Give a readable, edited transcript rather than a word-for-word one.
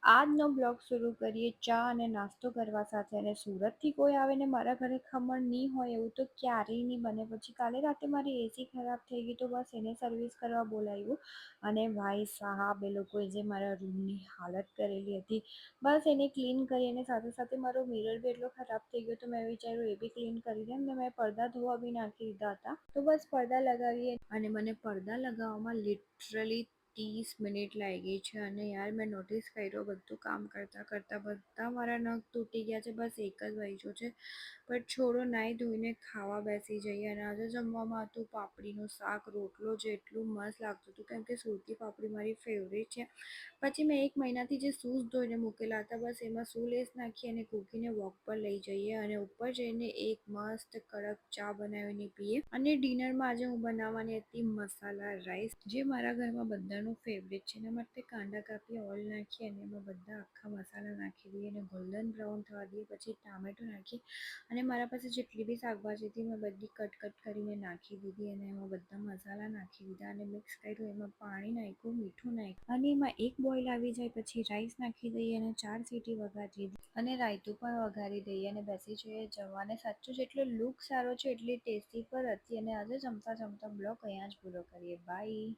આજનો બ્લોગ શરૂ કરીએ ચા અને નાસ્તો કરવા સાથે. અને સુરતથી કોઈ આવે ને મારા ઘરે ખમણ નહીં હોય એવું તો ક્યારેય નહીં બને. પછી કાલે રાતે મારી એસી ખરાબ થઈ ગઈ તો બસ એને સર્વિસ કરવા બોલાવ્યું. અને ભાઈ સાહેબ એ લોકોએ જે મારા રૂમની હાલત કરેલી હતી, બસ એને ક્લીન કરી. અને સાથે સાથે મારો મિરર બી એટલો ખરાબ થઈ ગયો તો મેં વિચાર્યું એ બી ક્લીન કરી દે. ને મેં પડદા ધોવા બી નાખી દીધા હતા. તો બસ પડદા લગાવીએ અને મને પડદા લગાવવામાં લિટરલી 30 મિનિટ લાગી છે. અને યાર મેં નોટિસ કર્યો બધું કામ કરતાં કરતાં બધા મારા નખ તૂટી ગયા છે. બસ એક જ બચ્યો છે. બટ છોડો, નાહી ધોઈને ખાવા બેસી જઈએ. અને આજે જમવામાં હતું પાપડીનું શાક, રોટલો જે એટલું મસ્ત લાગતું હતું કેમ કે સુરતી પાપડી મારી ફેવરેટ છે. પછી મેં 1 મહિનાથી જે શૂઝ ધોઈને મૂકેલા હતા, બસ એમાં શૂલેસ નાખી અને કૂકીને વોક પર લઈ જઈએ. અને ઉપર જઈને એક મસ્ત કડક ચા બનાવીને પીએ. અને ડિનરમાં આજે હું બનાવવાની હતી મસાલા રાઈસ, જે મારા ઘરમાં બધાનું ફેવરેટ છે. એના માટે કાંદા કાપી, ઓઇલ નાખી અને એમાં બધા આખા મસાલા નાખી દઈએ અને ગોલ્ડન બ્રાઉન થવા દઈએ. પછી ટામેટો નાખી અને મારા પાસે જેટલી બી શાકભાજી હતી મેં બધી કટ કરીને નાખી દીધી. અને એમાં બધા મસાલા નાખી દીધા અને મિક્સ કર્યું. એમાં પાણી નાખ્યું, મીઠું નાખ્યું અને એમાં એક બોઇલ આવી જાય પછી રાઈસ નાખી દઈએ અને 4 સીટી વગાડી દીધી. અને રાયતું પણ વઘારી દઈએ અને બેસી જઈએ જમવા. અને સાચું જેટલો લુક સારો છે એટલી ટેસ્ટી પર હતી. અને આજે જમતા જમતા બ્લોગ અહીંયા જ પૂરો કરીએ. બાય.